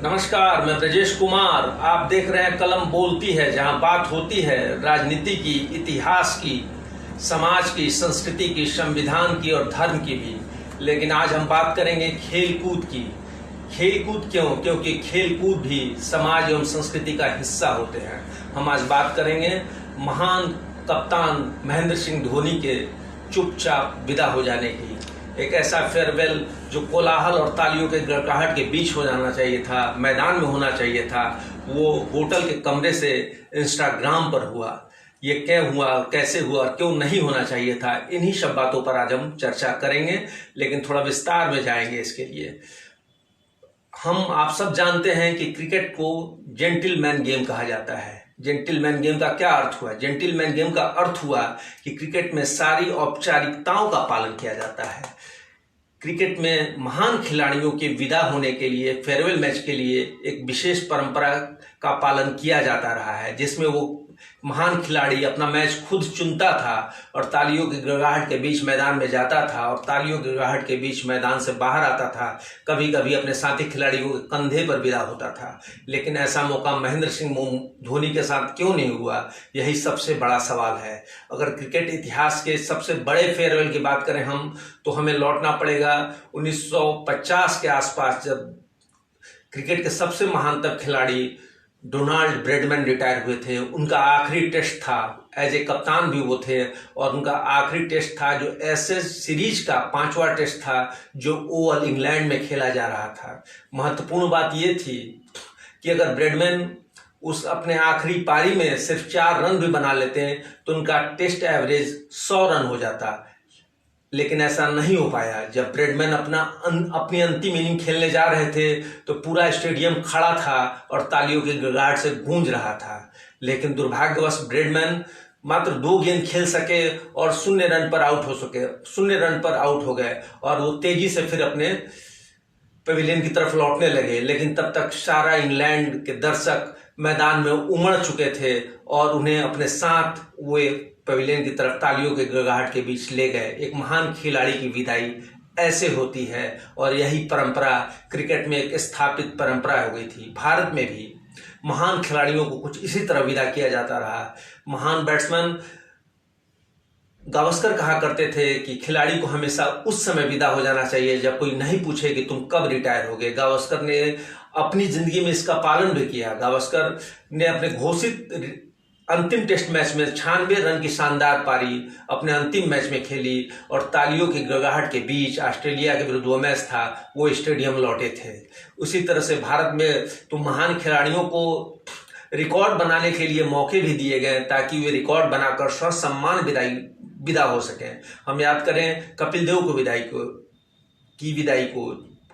नमस्कार, मैं ब्रजेश कुमार। आप देख रहे हैं कलम बोलती है, जहां बात होती है राजनीति की, इतिहास की, समाज की, संस्कृति की, संविधान की और धर्म की भी। लेकिन आज हम बात करेंगे खेलकूद की। खेलकूद क्यों? क्योंकि खेलकूद भी समाज एवं संस्कृति का हिस्सा होते हैं। हम आज बात करेंगे महान कप्तान महेंद्र सिंह धोनी के चुपचाप विदा हो जाने की। एक ऐसा फेयरवेल जो कोलाहल और तालियों के गड़गड़ाहट के बीच हो जाना चाहिए था, मैदान में होना चाहिए था, वो होटल के कमरे से इंस्टाग्राम पर हुआ। ये क्या हुआ, कैसे हुआ, क्यों नहीं होना चाहिए था, इन्हीं सब बातों पर आज हम चर्चा करेंगे, लेकिन थोड़ा विस्तार में जाएंगे। इसके लिए आप सब जानते हैं कि क्रिकेट को जेंटिलमैन गेम कहा जाता है। जेंटिलमैन गेम का क्या अर्थ हुआ? जेंटिलमैन गेम का अर्थ हुआ कि क्रिकेट में सारी औपचारिकताओं का पालन किया जाता है। क्रिकेट में महान खिलाड़ियों के विदा होने के लिए, फेयरवेल मैच के लिए एक विशेष परंपरा का पालन किया जाता रहा है, जिसमें वो महान खिलाड़ी अपना मैच खुद चुनता था और तालियों की गड़गड़ाहट के बीच मैदान में जाता था और तालियों की गड़गड़ाहट के बीच मैदान से बाहर आता था। कभी कभी अपने साथी खिलाड़ियों के कंधे पर विदा होता था। लेकिन ऐसा मौका महेंद्र सिंह धोनी के साथ क्यों नहीं हुआ, यही सबसे बड़ा सवाल है। अगर क्रिकेट इतिहास के सबसे बड़े फेयरवेल की बात करें हम, तो हमें लौटना पड़ेगा 1950 के आसपास, जब क्रिकेट के सबसे महानतम खिलाड़ी डोनाल्ड ब्रैडमैन रिटायर हुए थे। उनका आखिरी टेस्ट था, एज ए कप्तान भी वो थे, और उनका आखिरी टेस्ट था जो एशेज सीरीज का 5वां टेस्ट था, जो ओवल इंग्लैंड में खेला जा रहा था। महत्वपूर्ण बात ये थी कि अगर ब्रैडमैन उस अपने आखिरी पारी में सिर्फ 4 रन भी बना लेते हैं तो उनका टेस्ट एवरेज 100 रन हो जाता। लेकिन ऐसा नहीं हो पाया। जब ब्रैडमैन अपनी अंतिम इनिंग खेलने जा रहे थे तो पूरा स्टेडियम खड़ा था और तालियों की गड़गड़ाहट से गूंज रहा था। लेकिन दुर्भाग्यवश ब्रैडमैन मात्र 2 गेंद खेल सके और 0 रन पर आउट हो गए और वो तेजी से फिर अपने पवेलियन की तरफ लौटने लगे। लेकिन तब तक सारा इंग्लैंड के दर्शक मैदान में उमड़ चुके थे और उन्हें अपने साथ वे पवेलियन की तरफ तालियों के गड़गड़ाहट के बीच ले गए। एक महान खिलाड़ी की विदाई ऐसे होती है, और यही परंपरा क्रिकेट में एक स्थापित परंपरा हो गई थी। भारत में भी महान खिलाड़ियों को कुछ इसी तरह विदा किया जाता रहा। महान बैट्समैन गावस्कर कहा करते थे कि खिलाड़ी को हमेशा उस समय विदा हो जाना चाहिए जब कोई नहीं पूछे कि तुम कब रिटायर होगे। गावस्कर ने अपनी जिंदगी में इसका पालन भी किया। गावस्कर ने अपने घोषित अंतिम टेस्ट मैच में 96 रन की शानदार पारी अपने अंतिम मैच में खेली और तालियों की गड़गड़ाहट के बीच ऑस्ट्रेलिया के विरुद्ध वो मैच था, वो स्टेडियम लौटे थे। उसी तरह से भारत में तो महान खिलाड़ियों को रिकॉर्ड बनाने के लिए मौके भी दिए गए ताकि वे रिकॉर्ड बनाकर ससम्मान विदा हो सके। हम याद करें कपिल देव की विदाई को।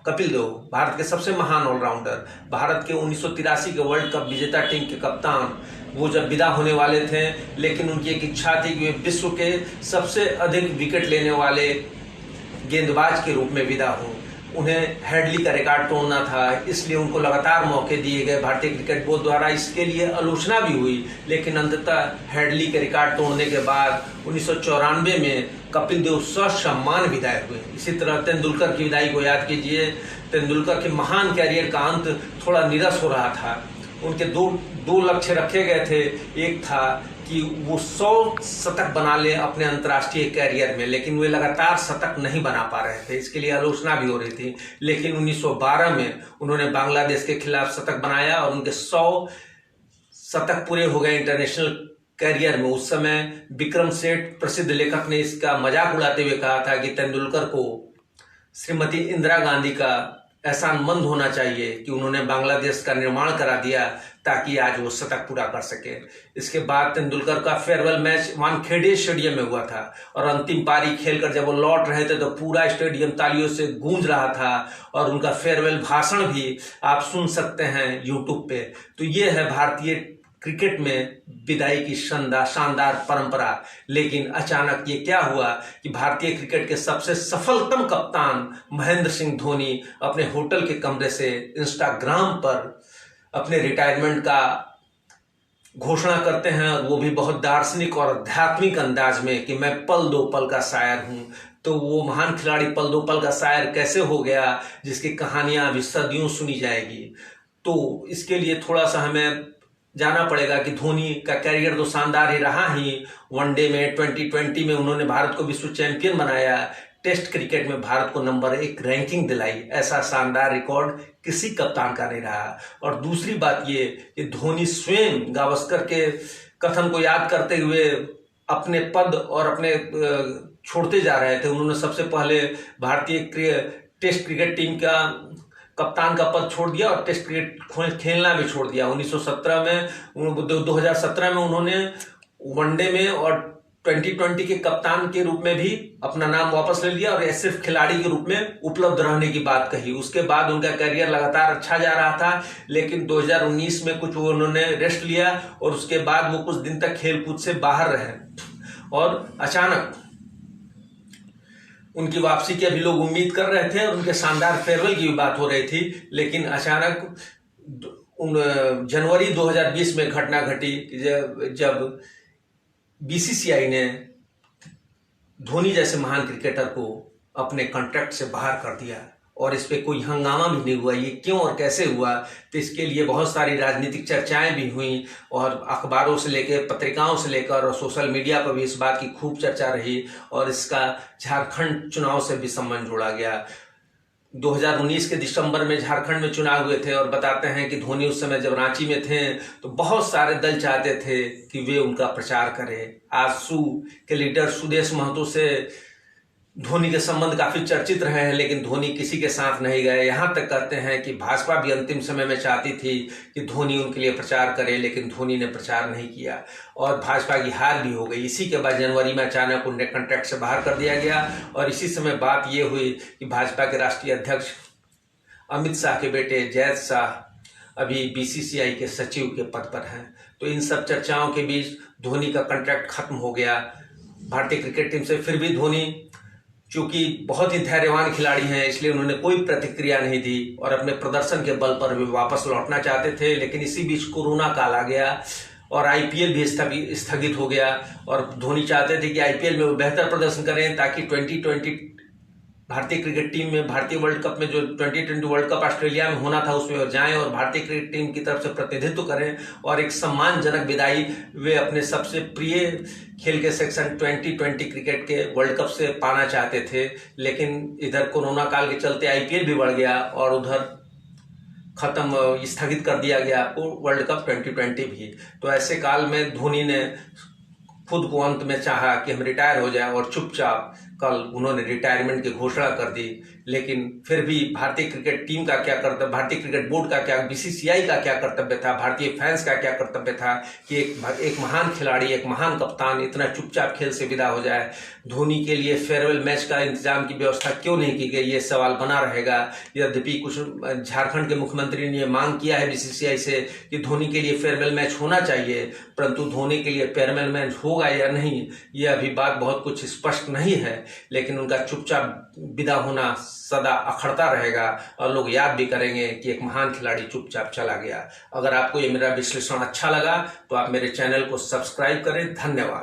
कपिल देव भारत के सबसे महान ऑलराउंडर, भारत के 1983 के वर्ल्ड कप विजेता टीम के कप्तान, वो जब विदा होने वाले थे, लेकिन उनकी एक इच्छा थी कि वे विश्व के सबसे अधिक विकेट लेने वाले गेंदबाज के रूप में विदा हो। उन्हें हेडली का रिकॉर्ड तोड़ना था, इसलिए उनको लगातार मौके दिए गए। भारतीय क्रिकेट बोर्ड द्वारा इसके लिए आलोचना भी हुई, लेकिन अंततः हेडली के रिकॉर्ड तोड़ने के बाद 1994 में कपिल देव ससम्मान विदाई हुए। इसी तरह तेंदुलकर की विदाई को याद कीजिए। तेंदुलकर के महान कैरियर का अंत थोड़ा नीरस हो रहा था। उनके दो लक्ष्य रखे गए थे। एक था कि वो 100 शतक बना ले अपने अंतर्राष्ट्रीय कैरियर में, लेकिन वे लगातार शतक नहीं बना पा रहे थे, इसके लिए आलोचना भी हो रही थी। लेकिन 1912 में उन्होंने बांग्लादेश के खिलाफ शतक बनाया और उनके 100 शतक पूरे हो गए इंटरनेशनल कैरियर में। उस समय विक्रम सेठ प्रसिद्ध लेखक ने इसका मजाक उड़ाते हुए कहा था कि तेंदुलकर को श्रीमती इंदिरा गांधी का एहसानमंद होना चाहिए कि उन्होंने बांग्लादेश का निर्माण करा दिया ताकि आज वो शतक पूरा कर सके। इसके बाद तेंदुलकर का फेयरवेल मैच वानखेड़े स्टेडियम में हुआ था और अंतिम पारी खेलकर जब वो लौट रहे थे तो पूरा स्टेडियम तालियों से गूंज रहा था और उनका फेयरवेल भाषण भी आप सुन सकते हैं यूट्यूब पे। तो ये है भारतीय क्रिकेट में विदाई की शानदार परंपरा। लेकिन अचानक ये क्या हुआ कि भारतीय क्रिकेट के सबसे सफलतम कप्तान महेंद्र सिंह धोनी अपने होटल के कमरे से इंस्टाग्राम पर अपने रिटायरमेंट का घोषणा करते हैं, और वो भी बहुत दार्शनिक और आध्यात्मिक अंदाज में कि मैं पल दो पल का शायर हूं। तो वो महान खिलाड़ी पल दो पल का शायर कैसे हो गया, जिसकी कहानियां अभी सदियों सुनी जाएगी। तो इसके लिए थोड़ा सा हमें जाना पड़ेगा कि धोनी का कैरियर तो शानदार ही रहा ही। वनडे में 2020 में उन्होंने भारत को विश्व चैंपियन बनाया, टेस्ट क्रिकेट में भारत को नंबर 1 रैंकिंग दिलाई, ऐसा शानदार रिकॉर्ड किसी कप्तान का नहीं रहा। और दूसरी बात ये कि धोनी स्वयं गावस्कर के कथन को याद करते हुए अपने पद और अपने छोड़ते जा रहे थे। उन्होंने सबसे पहले भारतीय टेस्ट क्रिकेट टीम का कप्तान का पद छोड़ दिया और टेस्ट क्रिकेट खेलना भी छोड़ दिया। 2017 में उन्होंने वनडे में और 2020 के कप्तान के रूप में भी अपना नाम वापस ले लिया और सिर्फ खिलाड़ी के रूप में उपलब्ध रहने की बात कही। उसके बाद उनका करियर लगातार अच्छा जा रहा था, लेकिन 2019 में कुछ उन्होंने रेस्ट लिया और उसके बाद वो कुछ दिन तक खेलकूद से बाहर रहे और अचानक उनकी वापसी की अभी लोग उम्मीद कर रहे थे और उनके शानदार फेयरवेल की भी बात हो रही थी। लेकिन अचानक जनवरी 2020 में घटना घटी जब बीसीसीआई ने धोनी जैसे महान क्रिकेटर को अपने कॉन्ट्रैक्ट से बाहर कर दिया और इस पे कोई हंगामा भी नहीं हुआ। ये क्यों और कैसे हुआ, तो इसके लिए बहुत सारी राजनीतिक चर्चाएं भी हुई और अखबारों से लेकर पत्रिकाओं से लेकर और सोशल मीडिया पर भी इस बात की खूब चर्चा रही और इसका झारखंड चुनाव से भी संबंध जोड़ा गया। 2019 के दिसंबर में झारखंड में चुनाव हुए थे और बताते हैं कि धोनी उस समय जब रांची में थे तो बहुत सारे दल चाहते थे कि वे उनका प्रचार करें। आजसू के लीडर सुदेश महतो से धोनी के संबंध काफी चर्चित रहे हैं, लेकिन धोनी किसी के साथ नहीं गए। यहां तक कहते हैं कि भाजपा भी अंतिम समय में चाहती थी कि धोनी उनके लिए प्रचार करे, लेकिन धोनी ने प्रचार नहीं किया और भाजपा की हार भी हो गई। इसी के बाद जनवरी में अचानक उन्हें कॉन्ट्रैक्ट से बाहर कर दिया गया और इसी समय बात यह हुई कि भाजपा के राष्ट्रीय अध्यक्ष अमित शाह के बेटे जयंत शाह अभी बीसीसीआई के सचिव के पद पर हैं। तो इन सब चर्चाओं के बीच धोनी का कॉन्ट्रैक्ट खत्म हो गया भारतीय क्रिकेट टीम से। फिर भी धोनी चूंकि बहुत ही धैर्यवान खिलाड़ी हैं, इसलिए उन्होंने कोई प्रतिक्रिया नहीं दी और अपने प्रदर्शन के बल पर वे वापस लौटना चाहते थे। लेकिन इसी बीच कोरोना काल आ गया और आईपीएल भी स्थगित हो गया और धोनी चाहते थे कि आईपीएल में वो बेहतर प्रदर्शन करें ताकि 2020 भारतीय क्रिकेट टीम में भारतीय वर्ल्ड कप में जो 2020 वर्ल्ड कप ऑस्ट्रेलिया में होना था उसमें वो जाएं और भारतीय क्रिकेट टीम की तरफ से प्रतिनिधित्व करें और एक सम्मानजनक विदाई वे अपने सबसे प्रिय खेल के सेक्शन 2020 क्रिकेट के वर्ल्ड कप से पाना चाहते थे। लेकिन इधर कोरोना काल के चलते आईपीएल भी बढ़ गया और उधर स्थगित कर दिया गया आपको वर्ल्ड कप 2020 भी। तो ऐसे काल में धोनी ने खुद को अंत में चाहा कि हम रिटायर हो जाए और चुपचाप कल उन्होंने रिटायरमेंट की घोषणा कर दी। लेकिन फिर भी भारतीय क्रिकेट टीम का क्या कर्तव्य, भारतीय क्रिकेट बोर्ड का क्या, बीसीसीआई का क्या कर्तव्य था, भारतीय फैंस का क्या कर्तव्य था कि एक महान खिलाड़ी, एक महान कप्तान इतना चुपचाप खेल से विदा हो जाए। धोनी के लिए फेयरवेल मैच का इंतजाम की व्यवस्था क्यों नहीं की गई, ये सवाल बना रहेगा। यद्यपि कुछ झारखंड के मुख्यमंत्री ने मांग किया है बीसीसीआई से कि धोनी के लिए फेयरवेल मैच होना चाहिए, परंतु धोनी के लिए फेयरवेल मैच होगा या नहीं ये अभी बात बहुत कुछ स्पष्ट नहीं है। लेकिन उनका चुपचाप विदा होना सदा अखड़ता रहेगा और लोग याद भी करेंगे कि एक महान खिलाड़ी चुपचाप चला गया। अगर आपको ये मेरा विश्लेषण अच्छा लगा तो आप मेरे चैनल को सब्सक्राइब करें। धन्यवाद।